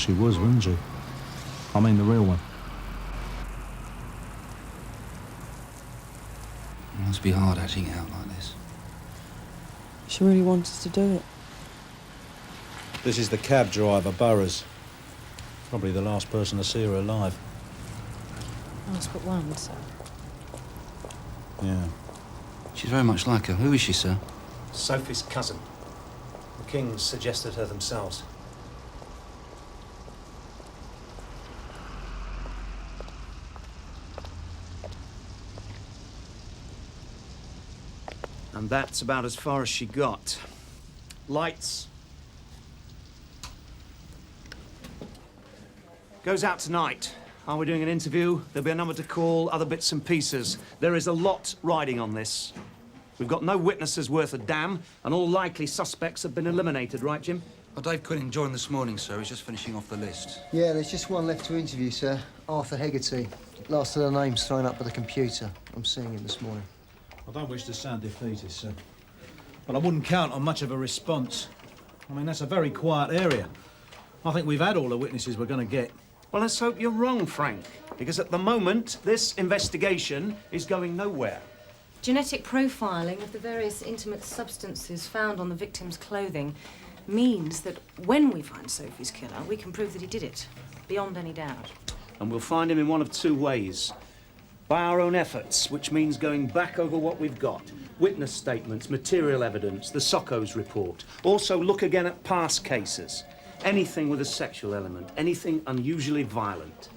she was, wouldn't she? I mean, the real one. It must be hard acting it out like this. She really wanted to do it. This is the cab driver, Burrows. Probably the last person to see her alive. Last but one, sir. Yeah. She's very much like her. Who is she, sir? Sophie's cousin. The Kings suggested her themselves. And that's about as far as she got. Lights. Goes out tonight. Are we doing an interview? There'll be a number to call, other bits and pieces. There is a lot riding on this. We've got no witnesses worth a damn, and all likely suspects have been eliminated, right, Jim? Well, Dave couldn't join this morning, sir. He's just finishing off the list. Yeah, there's just one left to interview, sir. Arthur Hegarty. Last of the names thrown up by the computer. I'm seeing him this morning. I don't wish to sound defeatist, sir, but I wouldn't count on much of a response. I mean, that's a very quiet area. I think we've had all the witnesses we're going to get. Well, let's hope you're wrong, Frank, because at the moment, this investigation is going nowhere. Genetic profiling of the various intimate substances found on the victim's clothing means that when we find Sophie's killer, we can prove that he did it, beyond any doubt. And we'll find him in one of two ways. By our own efforts, which means going back over what we've got. Witness statements, material evidence, the Socco's report. Also look again at past cases. Anything with a sexual element, anything unusually violent.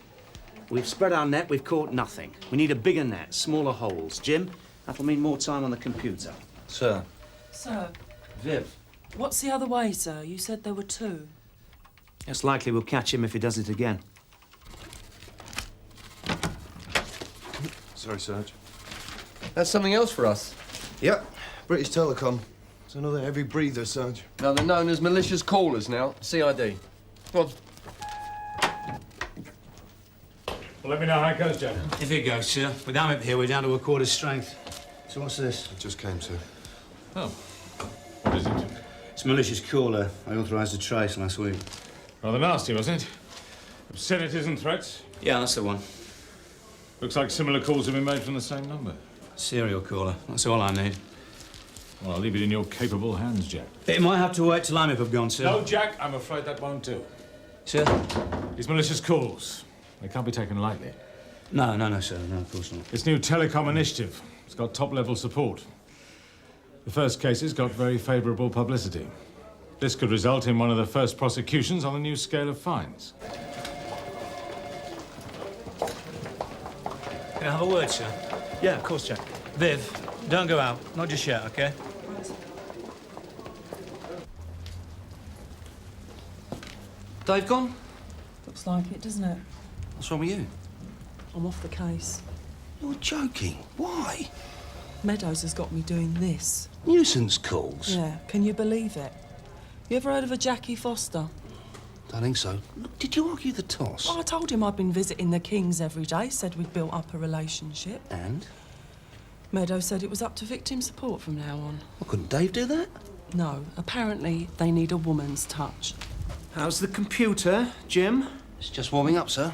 We've spread our net, we've caught nothing. We need a bigger net, smaller holes. Jim, that'll mean more time on the computer. Sir. Sir, Viv. what's the other way, sir? You said there were two. It's likely we'll catch him if he does it again. Sorry, Sarge. That's something else for us. Yep, British Telecom. It's another heavy breather, Sarge. Now, they're known as malicious callers now. CID. Well, let me know how it goes, Jack. If it goes, sir. With Amit here, we're down to a quarter's strength. So what's this? It just came, sir. Oh. What is it? It's malicious caller. I authorised a trace last week. Rather nasty, wasn't it? Obscenities and threats? Yeah, that's the one. Looks like similar calls have been made from the same number. Serial caller. That's all I need. Well, I'll leave it in your capable hands, Jack. It might have to wait till I'm have gone, sir. No, Jack, I'm afraid that won't do. Sir? These malicious calls, they can't be taken lightly. No, sir. No, of course not. This new telecom initiative, it's got top-level support. The first cases got very favourable publicity. This could result in one of the first prosecutions on the new scale of fines. Can I have a word, sir? Yeah, of course, Jack. Viv, don't go out. Not just yet, OK? Dave gone? Looks like it, doesn't it? What's wrong with you? I'm off the case. You're joking. Why? Meadows has got me doing this. Nuisance calls? Yeah, can you believe it? You ever heard of a Jackie Foster? Don't think so. Look, did you argue the toss? Well, I told him I'd been visiting the Kings every day, said we'd built up a relationship. And? Meadows said it was up to victim support from now on. Well, couldn't Dave do that? No, apparently they need a woman's touch. How's the computer, Jim? It's just warming up, sir.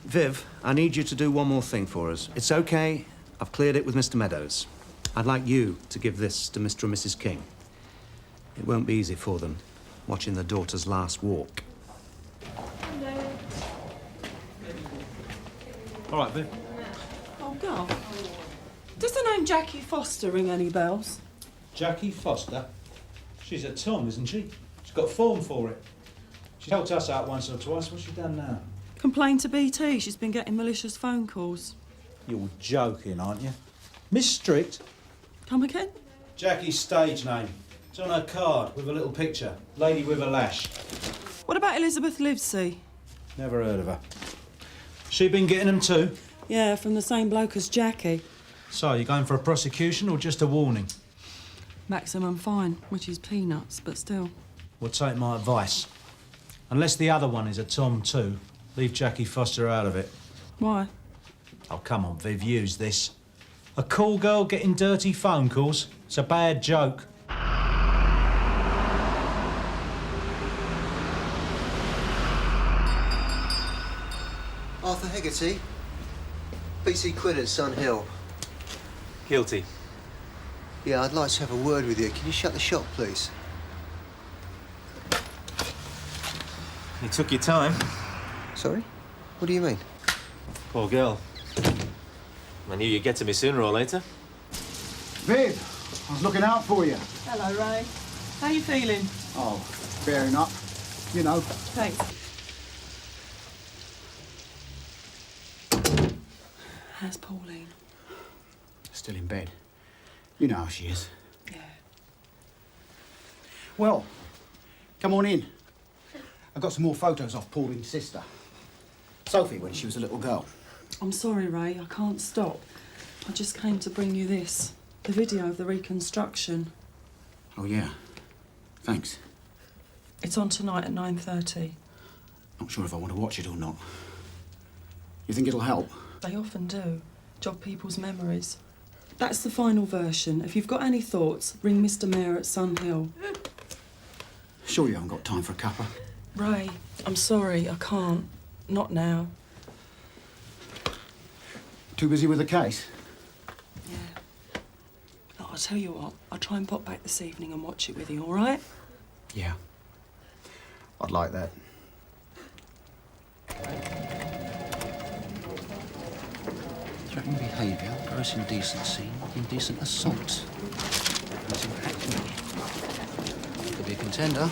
Viv, I need you to do one more thing for us. It's okay. I've cleared it with Mr. Meadows. I'd like you to give this to Mr. and Mrs. King. It won't be easy for them, watching their daughter's last walk. Hello. All right, Viv. Oh, God. Does the name Jackie Foster ring any bells? Jackie Foster? She's a Tom, isn't she? She's got form for it. She's helped us out once or twice. What's she done now? Complained to BT. She's been getting malicious phone calls. You're joking, aren't you? Miss Strict? Come again? Jackie's stage name. It's on her card with a little picture. Lady with a lash. What about Elizabeth Livesey? Never heard of her. She been getting them too? Yeah, from the same bloke as Jackie. So, you going for a prosecution or just a warning? Maximum fine, which is peanuts, but still. Well, take my advice. Unless the other one is a Tom too, leave Jackie Foster out of it. Why? Oh, come on, Viv, use this. A cool girl getting dirty phone calls? It's a bad joke. Arthur Hegarty, BC Quidders, Sun Hill. Guilty. Yeah, I'd like to have a word with you. Can you shut the shop, please? You took your time. Sorry? What do you mean? Poor girl. I knew you'd get to me sooner or later. Viv, I was looking out for you. Hello, Ray. How you feeling? Oh, bearing up. You know. Thanks. How's Pauline? Still in bed. You know how she is. Yeah. Well, come on in. I've got some more photos of Pauline's sister. Sophie, when she was a little girl. I'm sorry, Ray. I can't stop. I just came to bring you this. The video of the reconstruction. Oh, yeah. Thanks. It's on tonight at 9:30. Not sure if I want to watch it or not. You think it'll help? They often do. Jog people's memories. That's the final version. If you've got any thoughts, ring Mr. Mayor at Sun Hill. Sure you haven't got time for a cuppa? Ray, I'm sorry. I can't. Not now. Too busy with the case? Yeah. Look, I'll tell you what. I'll try and pop back this evening and watch it with you, all right? Yeah. I'd like that. Threatening behaviour, gross indecency, indecent assault. Using Ackland. Could be a contender.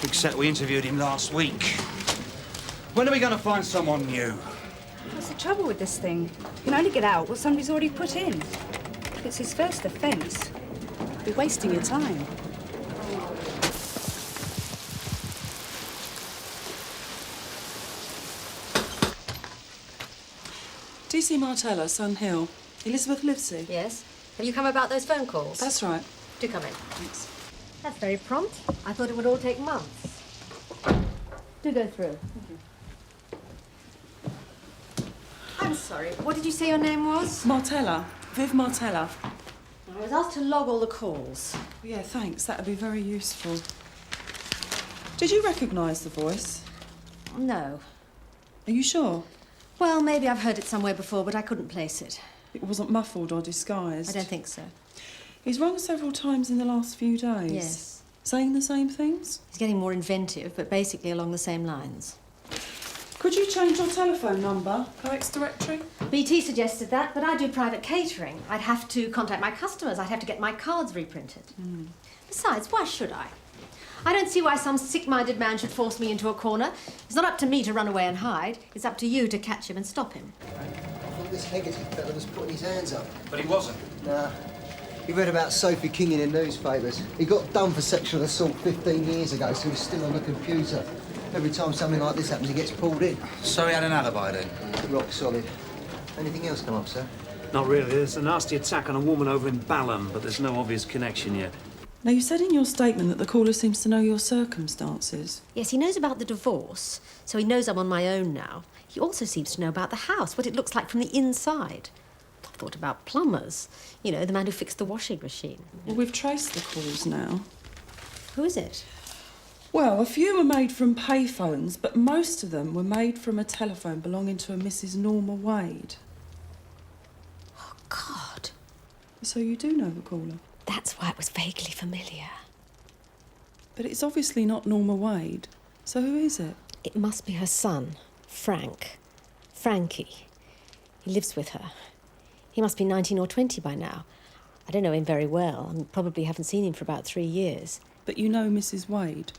Big set, we interviewed him last week. When are we going to find someone new? What's the trouble with this thing? You can only get out what somebody's already put in. If it's his first offence, you're wasting your time. WDC Martella, Sun Hill. Elizabeth Livesey. Yes. Have you come about those phone calls? That's right. Do come in. Thanks. That's very prompt. I thought it would all take months. Do go through. I'm sorry. What did you say your name was? Martella. Viv Martella. I was asked to log all the calls. Yeah, thanks. That'd be very useful. Did you recognise the voice? No. Are you sure? Well, maybe I've heard it somewhere before, but I couldn't place it. It wasn't muffled or disguised? I don't think so. He's rung several times in the last few days. Yes. Saying the same things? He's getting more inventive, but basically along the same lines. Could you change your telephone number, Coex directory? BT suggested that, but I do private catering. I'd have to contact my customers. I'd have to get my cards reprinted. Besides, why should I? I don't see why some sick-minded man should force me into a corner. It's not up to me to run away and hide. It's up to you to catch him and stop him. I thought this Hegarty fella was putting his hands up. But he wasn't. Nah. He read about Sophie King in the newspapers. He got done for sexual assault 15 years ago, so he's still on the computer. Every time something like this happens, he gets pulled in. So he had an alibi then? Rock solid. Anything else come up, sir? Not really. There's a nasty attack on a woman over in Balham, but there's no obvious connection yet. Now, you said in your statement that the caller seems to know your circumstances. Yes, he knows about the divorce, so he knows I'm on my own now. He also seems to know about the house, what it looks like from the inside. I thought about plumbers. You know, the man who fixed the washing machine. Well, we've traced the calls now. Who is it? Well, a few were made from payphones, but most of them were made from a telephone belonging to a Mrs. Norma Wade. Oh, God. So you do know the caller? That's why it was vaguely familiar. But it's obviously not Norma Wade. So who is it? It must be her son, Frankie. He lives with her. He must be 19 or 20 by now. I don't know him very well. I probably haven't seen him for about 3 years. But you know Mrs. Wade?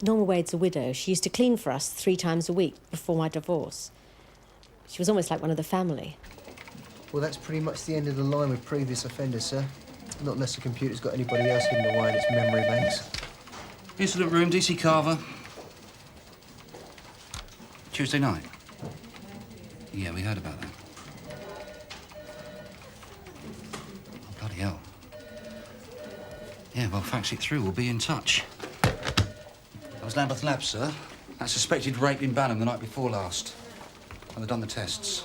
Norma Wade's a widow. She used to clean for us 3 times a week before my divorce. She was almost like one of the family. Well, that's pretty much the end of the line with previous offenders, sir. Not unless the computer's got anybody else hidden away in its memory banks. Incident room, DC Carver. Tuesday night. Yeah, we heard about that. Oh, bloody hell. Yeah, well, fax it through. We'll be in touch. That was Lambeth Labs, sir. That suspected rape in Balham the night before last. Well, they've done the tests.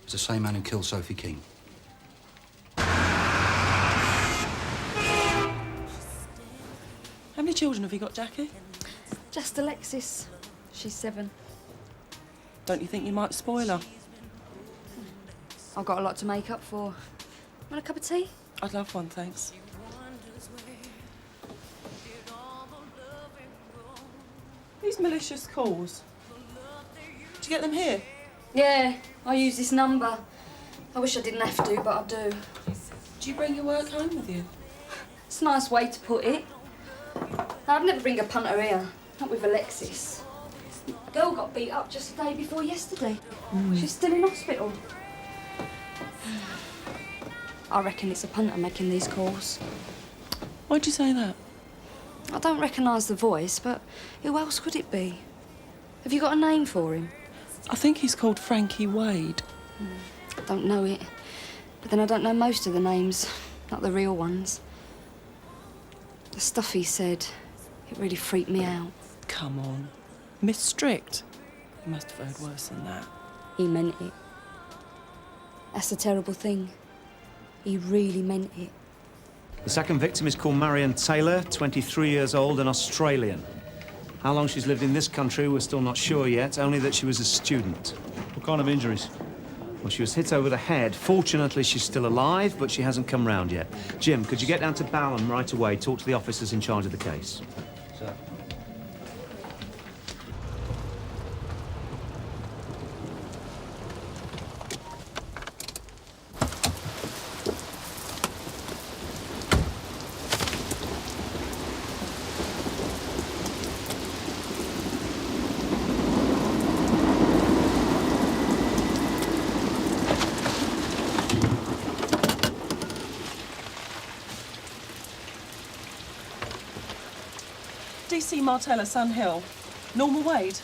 It's the same man who killed Sophie King. How many children have you got, Jackie? Just Alexis. She's 7. Don't you think you might spoil her? I've got a lot to make up for. Want a cup of tea? I'd love one, thanks. These malicious calls. Did you get them here? Yeah, I use this number. I wish I didn't have to, but I do. Do you bring your work home with you? It's a nice way to put it. I'd never bring a punter here, not with Alexis. Girl got beat up just the day before yesterday. She's still in hospital. I reckon it's a punter making these calls. Why'd you say that? I don't recognise the voice, but who else could it be? Have you got a name for him? I think he's called Frankie Wade. I don't know it. But then I don't know most of the names, not the real ones. The stuff he said, it really freaked me out. Come on. Miss Strict. You must have heard worse than that. He meant it. That's the terrible thing. He really meant it. The second victim is called Marion Taylor, 23 years old and Australian. How long she's lived in this country, we're still not sure yet, only that she was a student. What kind of injuries? Well, she was hit over the head. Fortunately, she's still alive, but she hasn't come round yet. Jim, could you get down to Balham right away, talk to the officers in charge of the case? Sir. WDC Martella, Sun Hill. Norma Wade?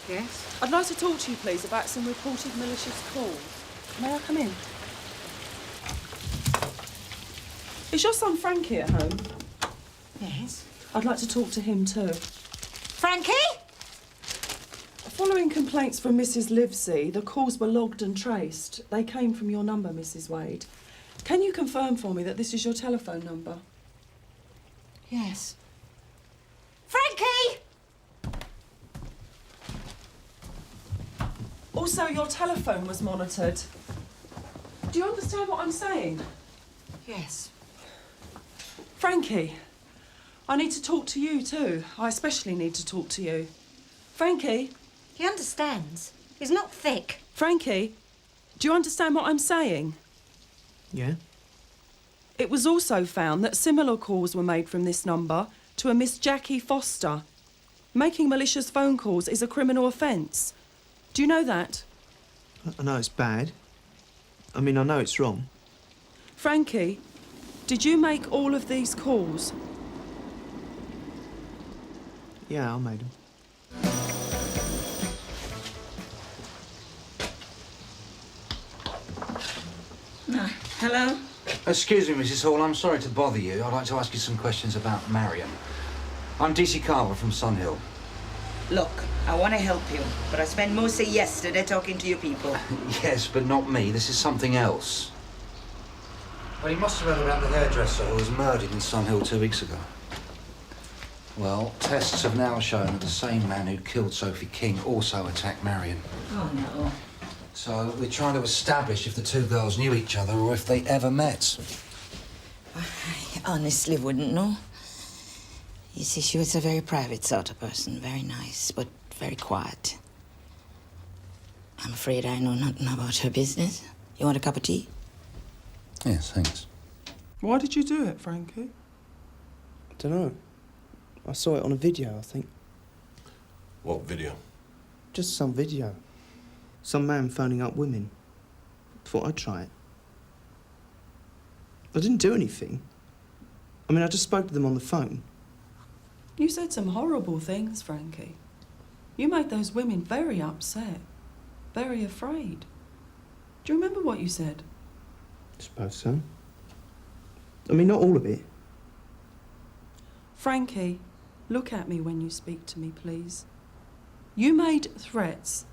Yes? I'd like to talk to you, please, about some reported malicious calls. May I come in? Is your son Frankie at home? Yes. I'd like to talk to him too. Frankie? Following complaints from Mrs. Livesey, the calls were logged and traced. They came from your number, Mrs. Wade. Can you confirm for me that this is your telephone number? Yes. Frankie! Also, your telephone was monitored. Do you understand what I'm saying? Yes. Frankie, I need to talk to you too. I especially need to talk to you. Frankie? He understands. He's not thick. Frankie, do you understand what I'm saying? Yeah? It was also found that similar calls were made from this number to a Miss Jackie Foster. Making malicious phone calls is a criminal offence. Do you know that? I know it's bad. I mean, I know it's wrong. Frankie, did you make all of these calls? Yeah, I made them. Hello? Excuse me, Mrs. Hall, I'm sorry to bother you. I'd like to ask you some questions about Marion. I'm DC Carver from Sun Hill. Look, I want to help you, but I spent most of yesterday talking to you people. Yes, but not me. This is something else. Well, you must have heard about the hairdresser who was murdered in Sun Hill 2 weeks ago. Well, tests have now shown that the same man who killed Sophie King also attacked Marion. Oh, no. So we're trying to establish if the two girls knew each other or if they ever met. I honestly wouldn't know. You see, she was a very private sort of person, very nice, but very quiet. I'm afraid I know nothing about her business. You want a cup of tea? Yes, thanks. Why did you do it, Frankie? I don't know. I saw it on a video, I think. What video? Just some video. Some man phoning up women. Thought I'd try it. I didn't do anything. I mean, I just spoke to them on the phone. You said some horrible things, Frankie. You made those women very upset, very afraid. Do you remember what you said? I suppose so. I mean, not all of it. Frankie, look at me when you speak to me, please. You made threats.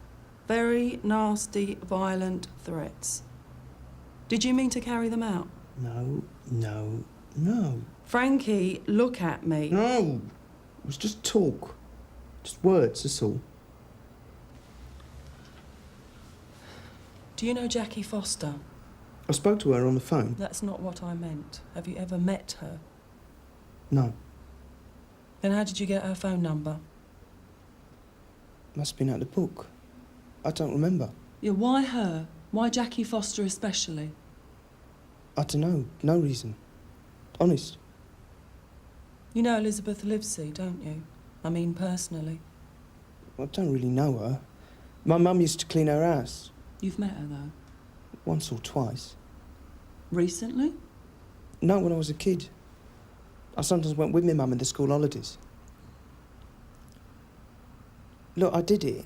Very nasty, violent threats. Did you mean to carry them out? No, no, no. Frankie, look at me. No! It was just talk. Just words, that's all. Do you know Jackie Foster? I spoke to her on the phone. That's not what I meant. Have you ever met her? No. Then how did you get her phone number? Must have been out of the book. I don't remember. Yeah, why her? Why Jackie Foster especially? I don't know. No reason. Honest. You know Elizabeth Livesey, don't you? I mean, personally. I don't really know her. My mum used to clean her house. You've met her, though? Once or twice. Recently? No, when I was a kid. I sometimes went with my mum in the school holidays. Look, I did it.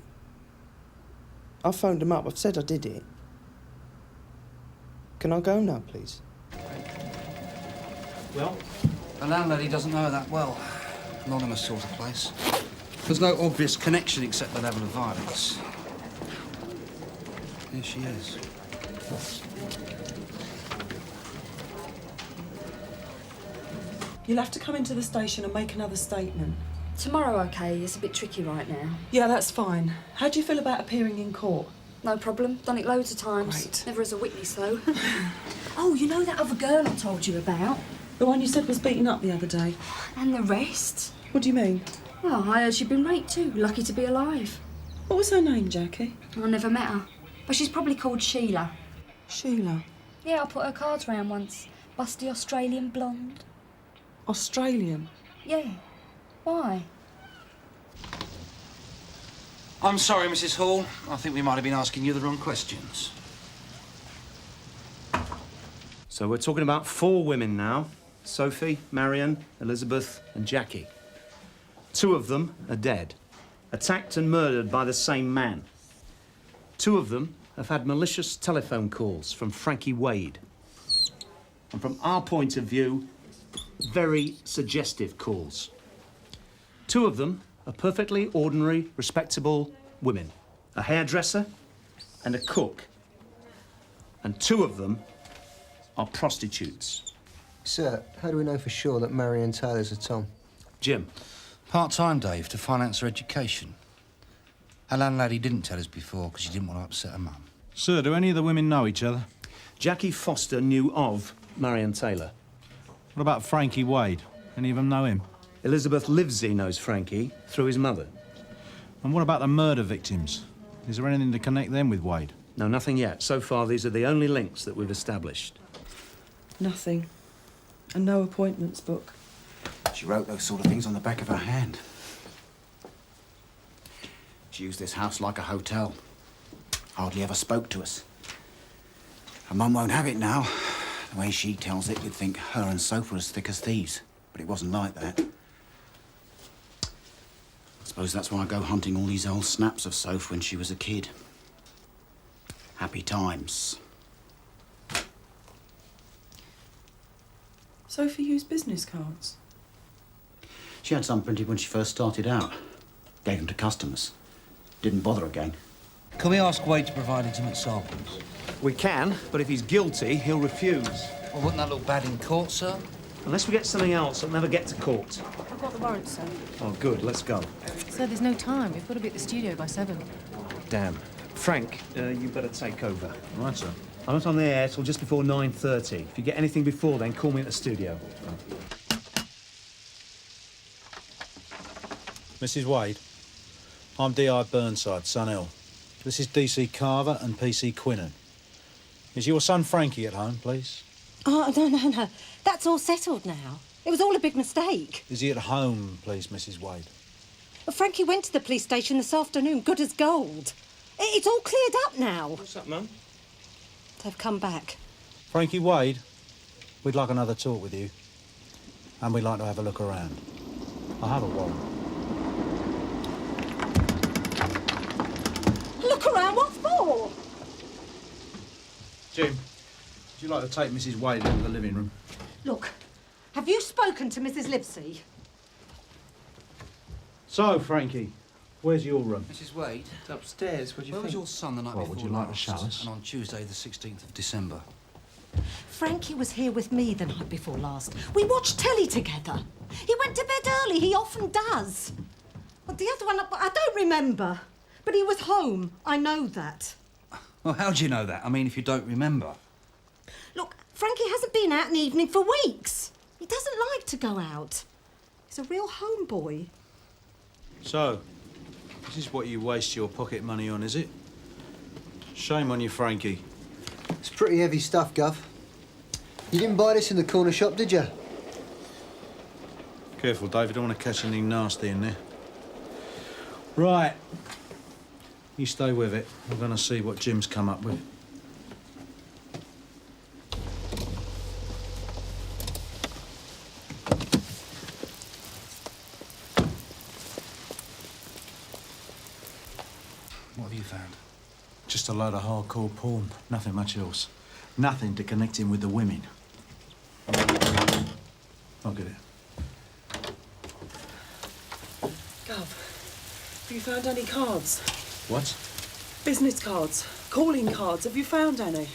I phoned them up. I've said I did it. Can I go now, please? Well? The landlady doesn't know her that well. Anonymous sort of place. There's no obvious connection except the level of violence. Here she is. You'll have to come into the station and make another statement. Tomorrow, OK? It's a bit tricky right now. Yeah, that's fine. How do you feel about appearing in court? No problem. Done it loads of times. Great. Never as a witness, though. Oh, you know that other girl I told you about? The one you said was beaten up the other day. And the rest? What do you mean? Well, I heard she'd been raped too. Lucky to be alive. What was her name, Jackie? I never met her. But she's probably called Sheila. Sheila? Yeah, I put her cards round once. Busty Australian blonde. Australian? Yeah. Why? I'm sorry, Mrs. Hall. I think we might have been asking you the wrong questions. So we're talking about 4 women now. Sophie, Marion, Elizabeth and Jackie. 2 of them are dead. Attacked and murdered by the same man. 2 of them have had malicious telephone calls from Frankie Wade. And from our point of view, very suggestive calls. 2 of them are perfectly ordinary, respectable women. A hairdresser and a cook. And 2 of them are prostitutes. Sir, how do we know for sure that Marion Taylor's a Tom? Jim. Part-time, Dave, to finance her education. Her landlady didn't tell us before because she didn't want to upset her mum. Sir, do any of the women know each other? Jackie Foster knew of Marion Taylor. What about Frankie Wade? Any of them know him? Elizabeth Livesey knows Frankie through his mother. And what about the murder victims? Is there anything to connect them with Wade? No, nothing yet. So far, these are the only links that we've established. Nothing. And no appointments book. She wrote those sort of things on the back of her hand. She used this house like a hotel. Hardly ever spoke to us. Her mum won't have it now. The way she tells it, you'd think her and Soph were as thick as thieves. But it wasn't like that. I suppose that's why I go hunting all these old snaps of Soph when she was a kid. Happy times. Sophie used business cards. She had some printed when she first started out. Gave them to customers. Didn't bother again. Can we ask Wade to provide intimate samples? We can, but if he's guilty, he'll refuse. Well, wouldn't that look bad in court, sir? Unless we get something else, it'll never get to court. I've got the warrant, sir. Oh, good. Let's go. Sir, there's no time. We've got to be at the studio by 7. Damn. Frank, you better take over. Right, sir. I'm not on the air till just before 9:30. If you get anything before then, call me at the studio. Mrs. Wade, I'm D.I. Burnside, Scannell. This is D.C. Carver and P.C. Quinnan. Is your son Frankie at home, please? Oh, no. That's all settled now. It was all a big mistake. Is he at home, please, Mrs. Wade? Frankie went to the police station this afternoon, good as gold. It's all cleared up now. What's up, Mum? They've come back. Frankie Wade, we'd like another talk with you. And we'd like to have a look around. I have a warrant. Look around, what for? Jim, would you like to take Mrs. Wade into the living room? Look, have you spoken to Mrs. Livesey? So, Frankie, where's your room? Mrs. Wade? It's upstairs. What do you Where think? was your son the night Well, before would you like to last? show us? And on Tuesday, the 16th of December. Frankie was here with me the night before last. We watched telly together. He went to bed early. He often does. Well, the other one, I don't remember. But he was home. I know that. Well, how do you know that? I mean, if you don't remember. Look, Frankie hasn't been out in the evening for weeks. He doesn't like to go out. He's a real homeboy. So, this is what you waste your pocket money on, is it? Shame on you, Frankie. It's pretty heavy stuff, Gov. You didn't buy this in the corner shop, did you? Careful, Dave. I don't want to catch anything nasty in there. Right. You stay with it. I'm going to see what Jim's come up with. What have you found? Just a load of hardcore porn. Nothing much else. Nothing to connect him with the women. I'll get it. Gov, have you found any cards? What? Business cards, calling cards. Have you found any?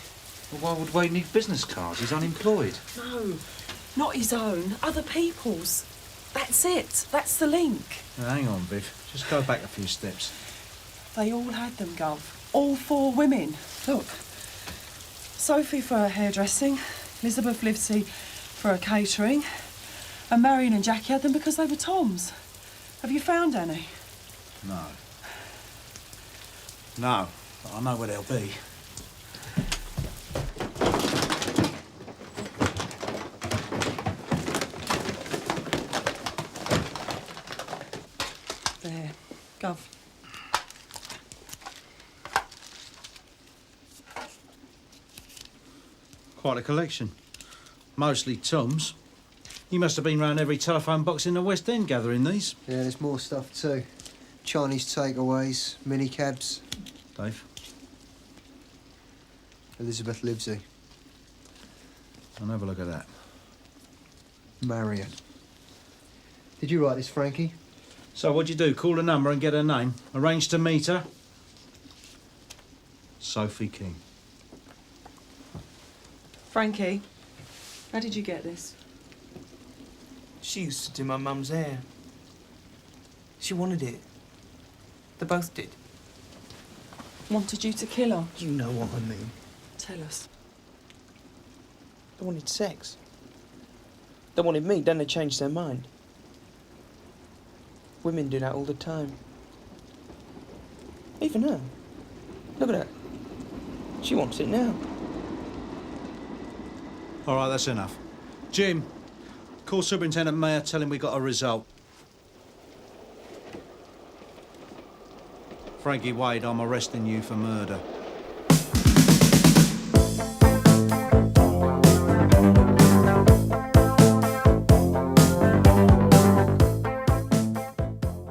Well, why would Wade need business cards? He's unemployed. No, not his own. Other people's. That's it. That's the link. Now, hang on, Biff. Just go back a few steps. They all had them, Gov. All 4 women. Look. Sophie for her hairdressing, Elizabeth Livesey for her catering, and Marion and Jackie had them because they were Tom's. Have you found any? No. No, but I know where they'll be. There. Gov. Quite a collection. Mostly Tom's. You must have been round every telephone box in the West End gathering these. Yeah, there's more stuff too. Chinese takeaways, minicabs. Dave? Elizabeth Livesey. I'll have a look at that. Marion. Did you write this, Frankie? So what'd you do? Call a number and get her name? Arrange to meet her? Sophie King. Frankie, how did you get this? She used to do my mum's hair. She wanted it. They both did. Wanted you to kill her? You know what I mean. Tell us. They wanted sex. They wanted me, then they changed their mind. Women do that all the time. Even her. Look at her. She wants it now. All right, that's enough. Jim, call Superintendent Mayer, tell him we got a result. Frankie Wade, I'm arresting you for murder.